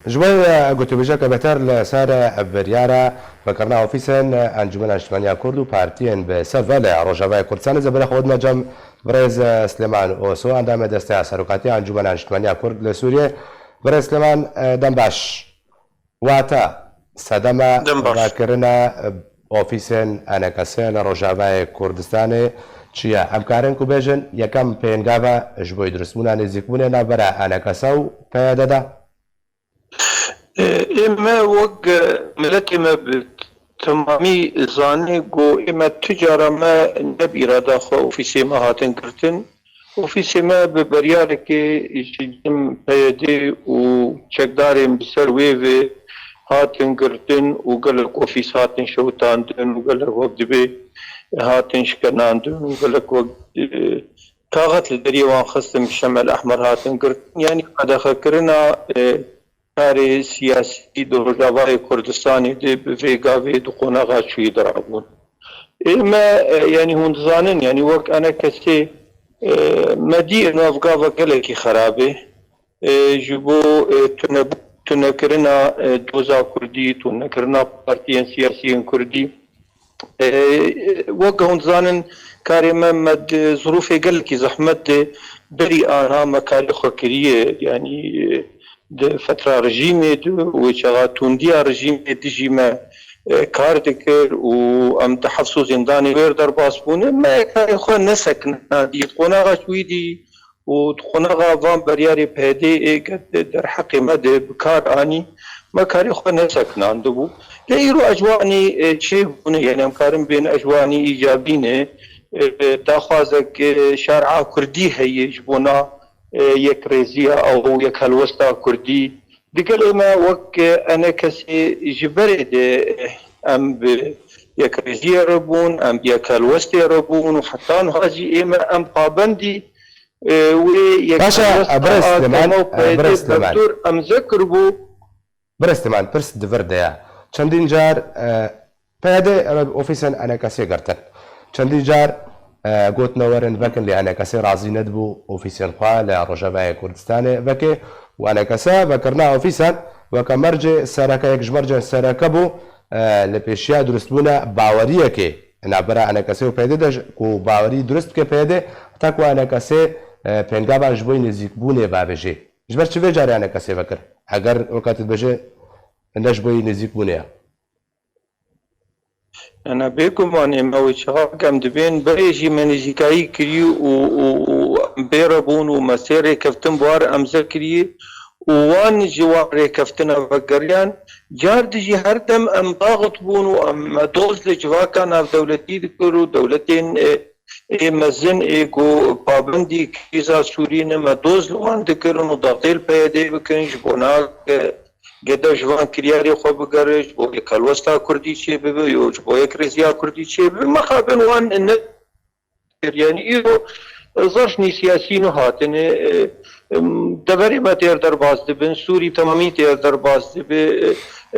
جوای گوتوبیژه که بهتر لسر بریاره فکرنا اوفیسن انجمن اجتماعی کرد و پارتین به سفل روجاوای کردستان زبر خود نجم برز سلیمان اوسو اندام دسته سرکاتی انجمن اجتماعی کرد لسوریه برز سلیمان دنباش واتا صدمه و کرنا اوفیسن انکسل روجاوای کردستان چیه همکارن کو بیژن یکم پینگاوا جوای درسمونه نزیکونه نبره انکساو پیاده ده إما وق ملتي ما تمامي زاني قو إما تجارة ما نبي رادا خو في سيما هاتن كرتن وفي سيما ببريارك يجم بيدي وشكداري بسر ويفي هاتن كرتن وقالك وفي هاتن شوتان دن وقالك وقت بي هاتن شكنان دن وقالك وقت كاغت الدريوان خصم الشمال الأحمر هاتن كرتن يعني قد خكرنا کار سیاسی دو روجاوای کردستانی دی بفیگاوی دو قناغا چوی درابون اما يعني هون زانن يعني وقت انا كسي مدي انو افغاوا قلقي خرابه جبو تنكرنا دوزا كردي تنكرنا بارتيان سياسيين كردي وقت هون زانن كاري مد ظروفي قلقي زحمت بري انا مكاري خكريه يعني د فتره رژیم و چغا توندیا رژیم دجیمه کار دکر و ام تحفظ زندان ور در باسپونه ما کار خو نسکن دی قناغه شویدی و قناغه وان بریاری پیدی در حق مد بکار اني ما کار خو نسکن اندبو لیرو اجوانی چه بونه يعني ام کارم بین اجوانی ایجابینه تاخذك شارع كردي هي جبونا یک رزیا او یک هلوستا کردی دیگر ما وقت انا کسی جبرد ام ب یک رزیا ربون ام یک هلوستا ربون و حتی هذه اما ام قابندی و یک باشا برستمان ام ذکر بو برستمان پرس دفرده چندین جار پیاده اوفیسن انا کسی گرتن چندین جار قوت نورن بكن لأنا كسي رازي ندبو أوفيسيان خوا لرجاوای كردستان بكي وأنا كسا بكرنا أوفيسان وكمرجع سركة يكجمرجع سركة بو لبيشيا درستبونا باورية كي نعبر أنا كسي وبيدة كو باوري درست كي بيدة تاكو أنا كسي بينجابا جبوي نزيك بوني بابجي جبر شوي جاري أنا كسي بكر أجر وقت بجي نجبوي نزيك بوني أنا بيكم أنا ما وشغال كم دبين بريجي من زكاي كري و بيربون ومسيرة كفتن بوار أمزكري ووان جوار كفتن فقريان جاردجي هردم أم ضاغط بون وأم دوز لجواكان في دولتي ذكروا دولتين مزن إيكو بابندي كيزا سوريين ما دوز لوان ذكروا ضغطيل بيدي بكن جبوناك گدا جوان کریاری خو بگرش بو یک الوستا کردی چه به یو بو یک رزیا کردی چه به مخابن وان ان يعني إيرو ظرفني سياسيين هاتن دبري ما تير درباز دبن سوري تمامي تير درباز دب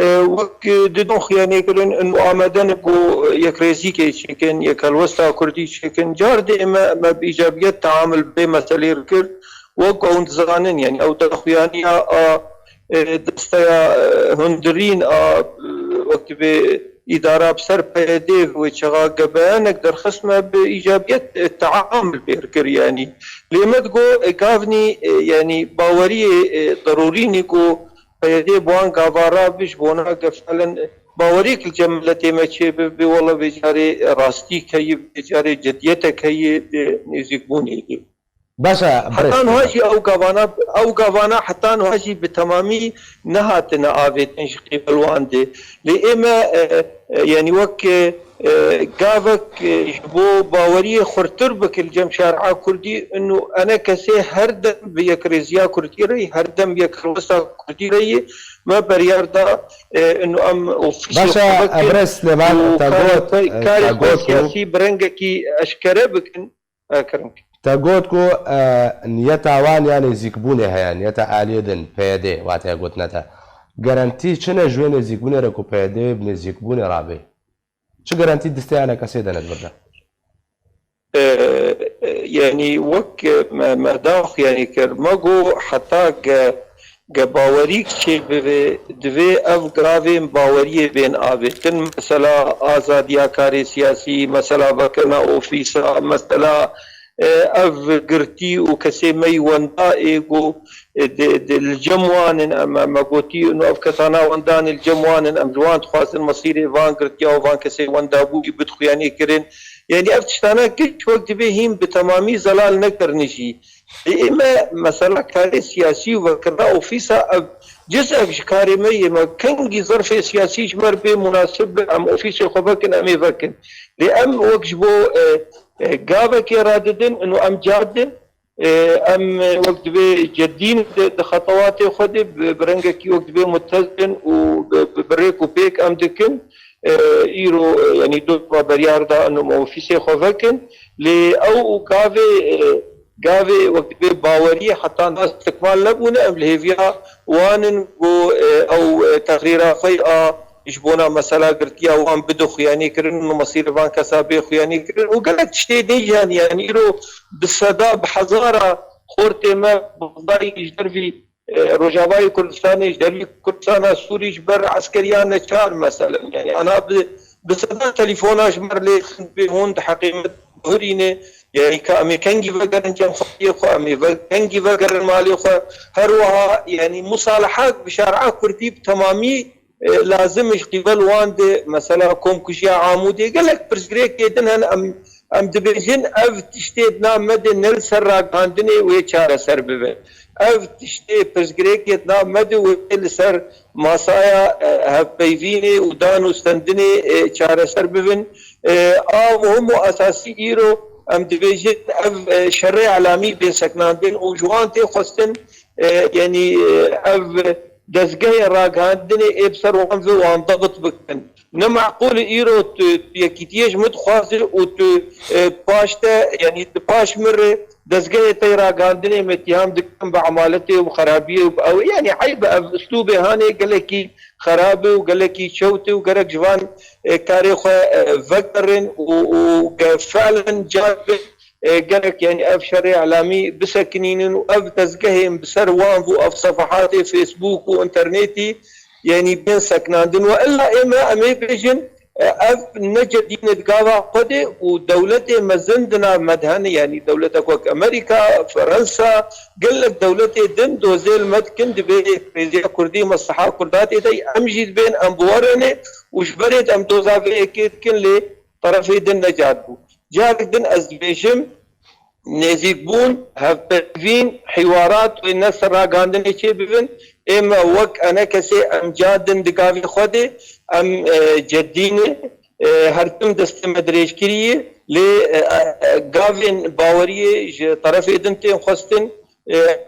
وك ددون خياني كلن إنه آمدن كو يكريزي كي شكن يكالوستا كردي شكن جارد إما ما بإيجابية تعامل بمسألة ركر وكو انتظانن يعني أو تخياني دستيا هندرين وقت بإدارة بسر بيديه وشغا قبانك در خصمه بإيجابية التعامل بيركر يعني لما تقول كافني يعني باورية ضروري نيكو بيديه بوان قابارا بيش بونا فعلا باوريك الجملة ما تشي والله بجاري راستي كي بجاري جديتك هي نزيكوني باشا حتى هاجي او قوانا حتى هاجي بتمامي نهاتنا آفيتن شقي بالواندي لإما يعني وك قافك جبو باوريه خرطر بك الجم شارعا كردي انه انا كسي هردم بيكريزيا كردي ري هردم بيكروسا كردي ري ما برياردا انه ام باشا ابرس لمان تاغوت كاري سياسي برنگكي اشكره بكن اكرمك تاگوتكو نيتا وان يعني زيكبوني هيا نيتا آليدن بيدي واتي قوت نتا جارانتي چنه جوين زيكبوني ركو بيدي بن زيكبوني رابي چه جارانتي دستي انا كسيدا ندبرنا يعني وك ما داخ يعني كرمجو حتى باوری چه دوی اف گراویم باوری بین آبتن مثلا آزادیا کاری سیاسی مثلا بکرنا اوفیسا مثلا اف گرتی و کسی می وندا ایگو الجموان اما مقوتي انه افكتانا وندان الجموان ام جوان خاص المصير وان قرتيا وان كسي وندا بو بدخياني كرين يعني افتشتانا كل وقت بهم بتمامي زلال نكرنشي اما مثلا كاري سياسي وكذا اوفيسا جزء شكاري مي ما كان ظرف سياسي جمر بمناسب ام اوفيسي خبكن ام يفكن لام وكجبو قابك يراددن انه ام جادن ام وقت بي جدين خطوات خد برنجك وقت بي متزن وبريك وبيك ام دكن ايرو يعني دو بريار دا انه اوفيسي خفكن لي او قافي وقت بي باوري حتى الناس استكمال لبونا ام الهيفيا وانن او تقريرا خيئة يجبونا مسألة قرتيا وان بدو خياني كرن انه مصير فان كسابي خياني كرن وقالك تشتي ديجان يعني ايرو بالصدا بحزارة خورتي ما بضاي يجدر في رجاوي كردستان يجدر في كردستان سوري يجبر عسكريان نشار مثلا يعني انا بصدا تليفوناش مر لي بهون حقيقة هرينه يعني كامريكانجي فقرن جام خطي خو امريكانجي فقرن مالي خو هروها يعني مصالحات بشارع كردي تمامي لازم قبل واند مثلا كوم كشيا عامودي قال لك برزغريك يدن ام دبيجن اف تشتيدنا مدن نل سر عندني ويشار سر ببن اف تشتي برزغريك يدنا مد ويل سر ماسايا هبيفيني ودانو استندني شار سر ببن مهم اساسي ايرو ام دبيجن اف شرع علامي بين سكناندين وجوانتي خستن يعني اف دزگاه راگاندنی ابسر وانزو وانضبط بکن نمعقول ایرو یکیتیش متخاصر و پاشته يعني باش مر دزگاه تی راگاندنی متهم دکن بعمالته و خرابیه او يعني عيب اسلوب هاني قالكي خرابه وقالكي شوته وقالك جوان كاري خو فكرن وفعلا جاب قالك يعني اف شرع اعلامي بسكنين واف تزقهم بسر وانفو اف صفحات فيسبوك وانترنتي يعني بين سكناندن والا اما امي بيجن اف نجدين تقاضى قدي ودولتي مزندنا مدهن يعني دولتك وك امريكا فرنسا قال لك دولتي دن دوزيل مدكن دبي ريزيا كردي مصلحه كرداتي دي امجد بين امبورني وشبرت ام دوزافي اكيد كن لي طرفي دن نجادبو جارك دن ازبيشم نزيبون هفبين حوارات والناس راقاندن ايشي ببن اما وك انا كسي ام جادن دقافي خودي ام جديني هرتم دست مدريش كريه لي قافين باوريه طرف ادنتين خستن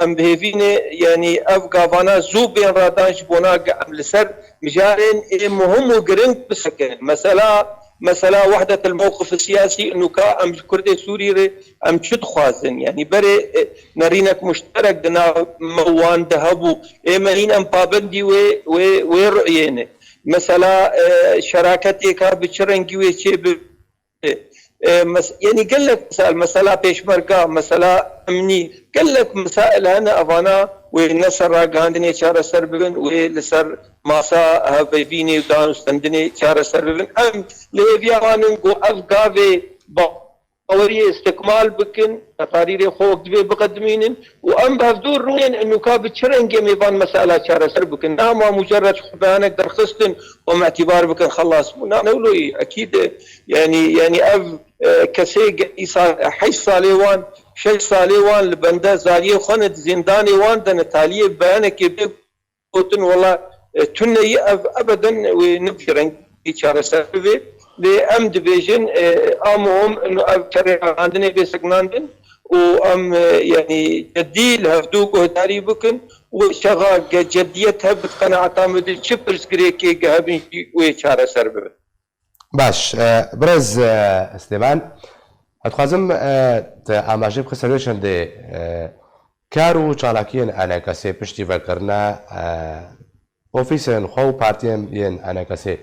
ام بهيفيني يعني اف قافانا زو بين رادانش بونا ام لسر مجارين مهم وقرنك بسكن مثلا وحدة الموقف السياسي انه كا ام كردي سوري ام شد خوازن يعني بري نرينك مشترك دنا موان دهبو ايمانين ام بابندي وي رؤينه مثلا شراكتي كا بشرنجي وي شي يعني قال لك مسألة بيشمركا مسألة أمني قال لك مسائل هنا أفانا والناس راقاندني شارع سربن ولسر ماسا هفيفيني ودانو استندني شارع سربن أم لهفياوانن قو أفقافي باوري استكمال بكن تقارير خوك دبي بقدمين وأم بهفدور روين إنه كابت شرنجي ميبان مسألة شارع سربكن ما مجرد خبانك درخستن وما اعتبار بكن خلاص نقولوا أكيد يعني أف كسي حيش صاليوان شي صاليوان لبندا زاريه خند زنداني وان دن تاليه بيانك بيقولن والله تني ابدا ونبشرن اشاره سبب لام ديفيجن امهم انه افكر عندنا بسكناندن وام يعني جديل هفدوك وهداري بكن وشغال جديتها بقناعتها مدل شبرس كريكي قهبن واشاره سبب باش برز سليمان اتخوازم ئاماژەی بخەسەرێشن دێ کار و چالاکیên ئەنەکەسێ پشتی vekirina ofîsên xwe û partiyên yên ئەنەکەسێ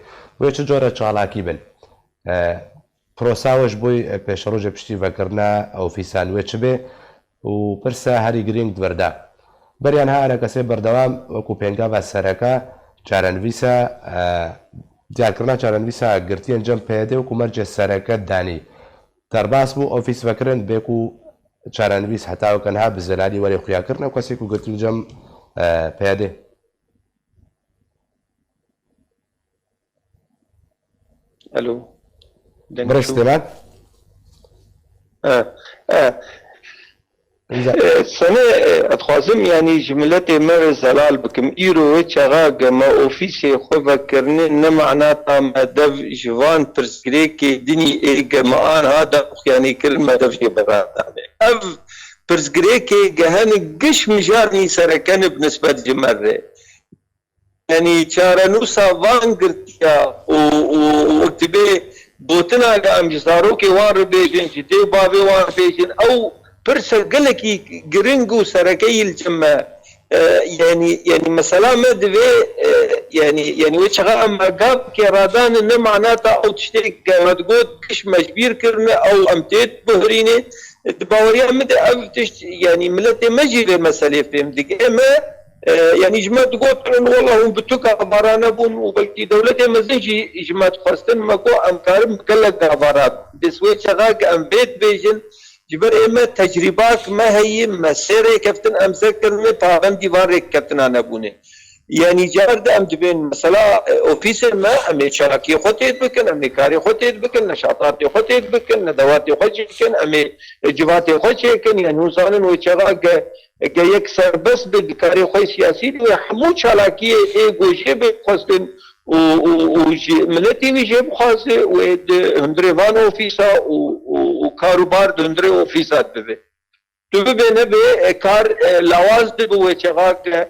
wê çicore çalakî bin prosa we ji bo pêşerojê piştî vekirina ofîsan wê çi bê û pirsa herî girîng diwerde بەریان ها ئەنەکەسێ بەردەوام وەکو پێنگا سەرەکە چارەنویسە دیارکردنا چارەنویسە گرتی ئەنجەم پێدێ وەکو مەرجە سەرەکە دانی دەرباس بوو ئۆفیس بەکردن بێک و چارەنویس هەتاوکەنها بزەلانی وەری خویاکردنە کەسێک و گرتی ئەنجەم پێدێ الو برستێمان سنة أتخازم يعني جملتي مر زلال بكم إيرو شغاق ما أوفيسي خوفا كرني نمعناتا ما دف جوان برسكريكي ديني إيجا ما أنا هذا يعني كلمة دف جبرات أف برسكريكي جهاني قش مجارني سركان بنسبة جمرة يعني شارنوسا وانقرتيا وكتبه بوتنا قام جساروكي وان ربيجن جدي بابي وان بيجن أو برسا قلكي جرينجو سركي الجمع يعني مثلا ما دبي يعني وشغا اما قاب كيرادان ان معناتها او تشترك ما تقول كش مجبير كرنا او امتيت بهريني تباوريا مد يعني ملتي مجي مسألة فهمتك اما يعني جماعة تقول والله هم بتوكا بارانا بون وبلكي دولتي مزيجي جماعة خاصة مكو امكارم كلك عبارات بسوي شغا ام بيت بيجن جبر اما تجربات ما هي مسيرة كفتن امسكر من پابندی وار كفتن انا بونه يعني جارد ام دبين مثلا اوفيسر ما ام شراكي خطيت بكن ام كاري خطيت بكن نشاطات خطيت بكن ندوات خطيت بكن ام جوات خطيت بكن يعني وصلن وشراك يكسر بس بالكاري خوي سياسي وحمود شراكي اي گوشه بخستن وملتي ويجي بخاصه ود هندريفان اوفيسا وكاروبار دندري اوفيسات ببي تبي نبي كار لواز دبو وشغاك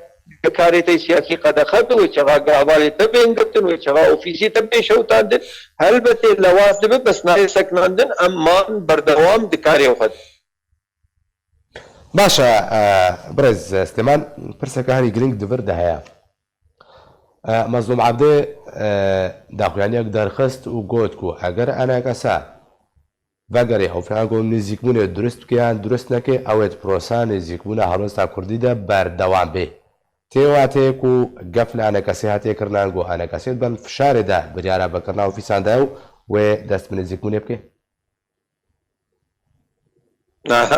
كاريتي سياسي قد اخذ وشغاك عبالي تبي انقبتن وشغا اوفيسي تبي شوتاندن هلبتي لواز دبي بس ناي سكناندن امان بردوام دكاري اخذ باشا برز استمان برسك هاري جرينج دبر دهيا مظلوم عبدێ داخوێنیەک دەرخست و گوتکو ئەگەر ئەناکەسا بەگەری هەوفیان گۆ نزیکبوونێ دروست بکەیان دروست نەکەی ئەوێت پرۆسا نزیکبوونە هەڵوەستا کوردیدا بەردەوام بێ تێواتەیەک و گەف لە ئەنەکەسی هاتێکردان گۆ ئەنەکەسێت بەن فشارێدا بریارە بەکردنا ئۆفیساندا و وێ دەست بە نزیکبوونێ بکەی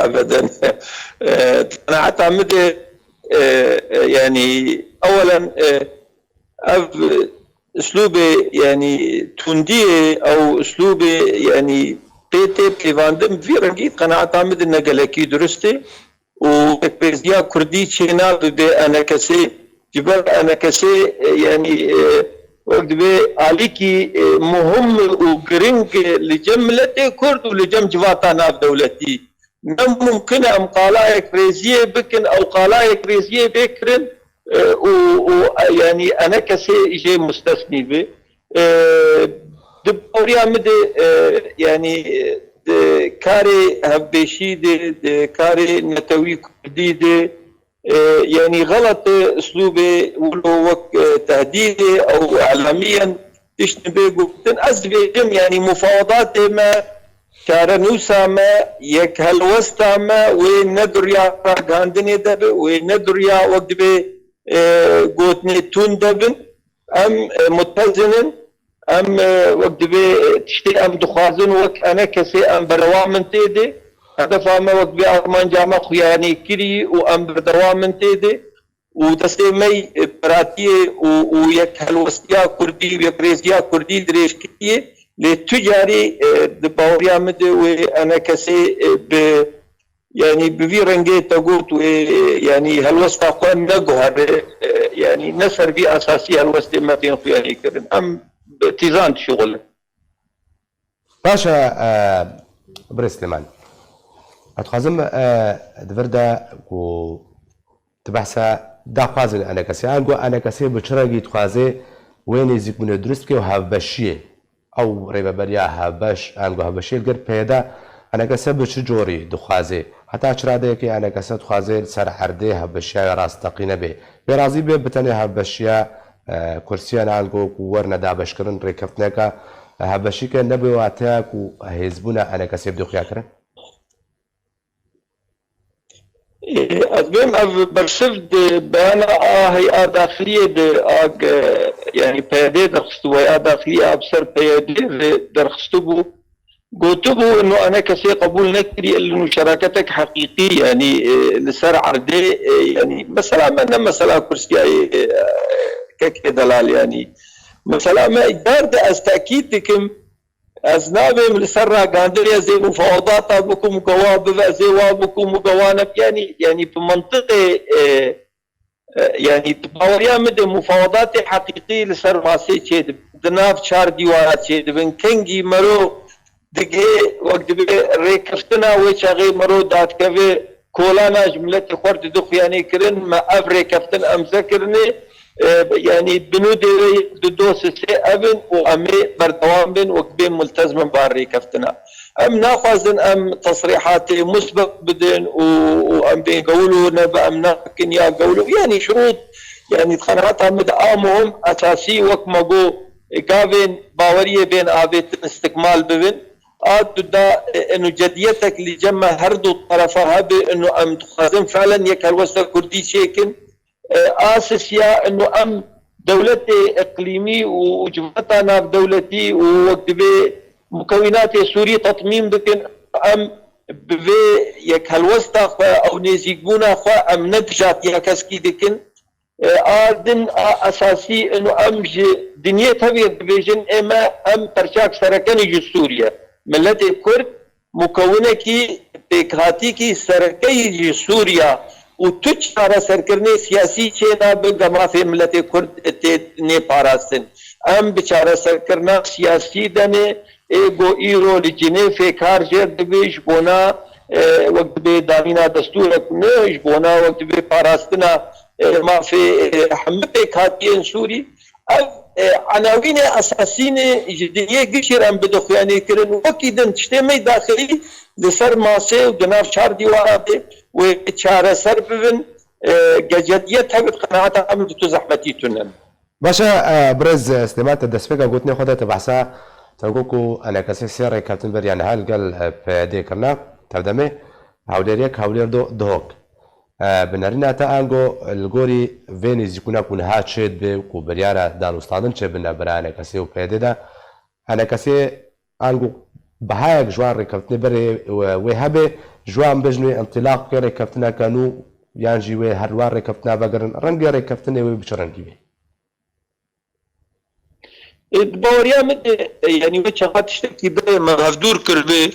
ابدا انا اعتمد يعني اولا اسلوبي يعني توندي او اسلوبي يعني بيتي بليفاندم في رنجيت قناعة عامد النقلكي درستي وبيزيا كردي تشينا انا كسي جبل انا كسي يعني وقت بي عليكي مهم وقرنج لجملتي كرد ولجم جواتا ناف دولتي ممكن ام قلايك ريزيه بكن او قلايك ريزيه بكرن ويعني انا كسي شيء مستثني به دبوريا مد يعني كاري هبشي دي كاري نتوي كردي يعني غلط اسلوبي ولو وقت تهديدي او اعلاميا تشنبه قلتن ازبيهم يعني مفاوضات ما كارنوسا ما يك هلوستا ما وندريا غاندني دب وندريا وقت به قوتني تون دبن ام متزنن ام وقت بي تشتي ام دخازن وك انا كسي ام بروام من تيدي هدف ما وقت بي ارمان جامع خياني كري وام بروام من تيدي ودستي مي براتي ويك هلوستيا كردي ويكريزيا كردي دريش كتي لتجاري دباوريا مد وانا كسي ب يعني بفي رنجي تقول يعني هالوسط اخوان نقهر يعني نسر بي اساسي هالوسط ما تنفي يعني كرن ام تيزان شغل باشا برسلمان اتخازم دفردا و تبحثا داخوازن انا كسي انقو انا كسي بچرگي تخازي وين يزيكون درست كي وهبشيه او ريبا بريا هبش انقو هبشيه القر بيدا انا كسي بچ جوري دخازي حتى چرادەیەکی ئەنەکەسە دخوازێت سەر هەردەی هەبەشیای ڕاستەقینە بێ بێرازی بێ بتەنێ هەبەشیە کورسیە نانگۆک و وەرنەدا بەشکردن ڕێکەوتنێکە هەبەشیکە نەبێ واتەیەک و هێزبوونە ئەنەکەسێ بدۆخیاکردن أظن برشفت بأنا هي داخلية يعني بيادي درخستو هي داخلية أبصر بيادي درخستو قلت له انه انا كسي قبول نكري انه شراكتك حقيقيه يعني لسر عردي يعني مثلا مثلا كرسي كدلال يعني مثلا ما اقدر استاكيدكم ازنابي من سر غاندريا زي مفاوضات بكم قواب زي وابكم قوانب يعني في منطقه يعني باوريا مد مفاوضات حقيقيه لسر ماسي تشيد دناف شار ديوارات تشيد بن كنجي مرو دقي وقت ريكفتنا وشاغي مرو دات كفي كولانا جملة خورد دخياني كرن ما افري كفتن امسكرني يعني بنودي دوس سي ابن وامي بردوام بن وكبين ملتزم باري كفتنا ام ناخذن ام تصريحاتي مسبق بدن وام بين قولوا نبا ام ناكن يا قولوا يعني شروط يعني قناعتها مدعامهم اساسي وكمقو قابين باوريه بين ابيت استكمال ببن دا انه جديتك اللي جمع هردو طرفها بانه ام تخازن فعلا يك الوسط كردي شيكن اساسيا انه ام دولتي اقليمي وجمعتنا بدولتي ووقت مكونات سوري تطميم بكن ام بفي يك الوسط او نيزيقونا خوا ام نتجات يا كسكي دكن آدن اساسي انه ام دنيا تبي بيجن اما ام ترشاك سركني جو سوريا ملت كرد مكونه کی بکاتی کی سرکی سوریا و تچ سارا سرکرنے سیاسی چینا بگما فی ملت کرد نے پاراستن ام بچارا سرکرنا سیاسی دنے ایگو ایرو لجنے فی کار جر دبیش بونا وقت بے دامینا دستور اکنیش بونا وقت بے پاراستنا ما فی حمد بکاتی سوری عناوين اساسيين جديه قشر ام بدخياني كرن وكيدن تشتمي داخلي لسر ماسي ودناف شار ديواراتي وشار سربن جديه تبت قناعتها عمل تزحمتي تنن باشا برز استماعت الدسفيقة قلتني خدها تبحثا تلقوكو انا كسي سيري كابتن بر يعني هل قال في كرنا تبدمي هاوليريك هاولير دوك بنارينا تا انجو الجوري فينيز يكون هات شيد بكو بريارا دانو ستادن شيء بنا برانا كسي وبيددا انا كسي انجو بهاك جوار ركبتني بري وهبه جوان بجنوي انطلاق ركبتنا كانوا يانجي وي هروار ركبتنا بقرن رنجي ركبتني وبشرنجي بوريا مد يعني وجهات تشتكي بي مغفدور كربي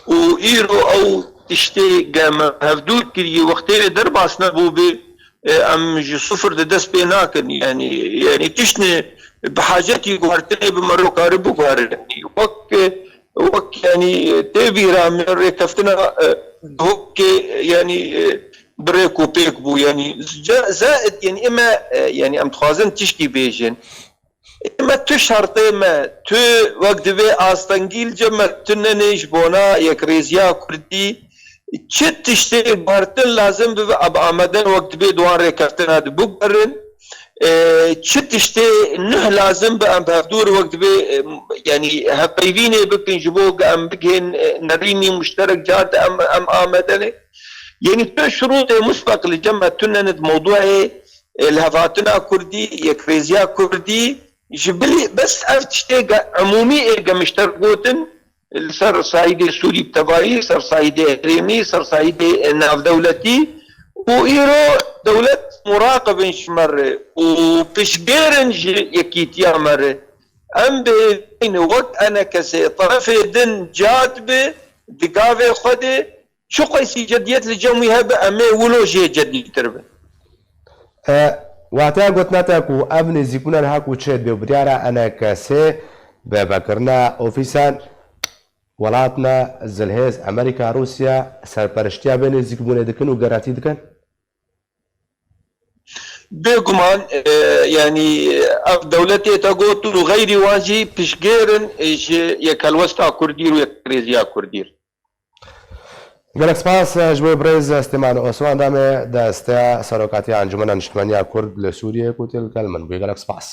وإيرو أو تشتي قام هفدور كري وقتين درباس نبو بي أم صفر دس بيناكن يعني تشني بحاجتي قوارتني بمرو قاربو قوار يعني وك يعني تبي رامي ركفتنا دوك يعني بريكو بيك بو يعني زائد يعني إما يعني أم تخازن تشكي بيجن اما تو شرطه ما تو وقت به آستانگیل جمع تننش بونا یک ریزیا کردی چه تشتی بارتن لازم به اب آمدن وقت به دوان رکفتن هد بگرن چه تشتی نه لازم به ام بفدور وقت به يعني هپیوینه بکن جبو ام بکن نرینی مشترک جات ام آمدن يعني تو شروط مسبق لجمع تنند موضوع الهفاتنا كردي یک ریزیا کردی جبلي بس افتشتي عمومي ايجا مشتركوتن سر صعيدي سوري بتبعي سر صعيدي اقليمي سر صعيدي ناف دولتي وايرو دولة مراقب شمر وبشجيرن يكيت يامر ام بين وقت انا كسي طرفي دن جادبه دقافي خدي شو قيسي جديت لجومي هبه امي ولوجي جديد تربه واتای گوتناتا کو ابن زیکونن هاکو چید به بدیارا انا کسه به بکرنا اوفیسان ولاتنا زلهز امریکا روسیا سرپرشتیا بین زیکونه دکن و گارانتی دکن بيقمان يعني دولتي تقوتو غير واجي بشجيرن يكالوستا كردير ويكريزيا كردير گەلک سپاس ژبۆی برێز ئەستێمان ئۆسمان دامێ دەستەیە سەرۆکاتی ئەنجومەنە نیشتیمانیا کورد لە سووریە کوتێل گەلمن بووی گەلک سپاس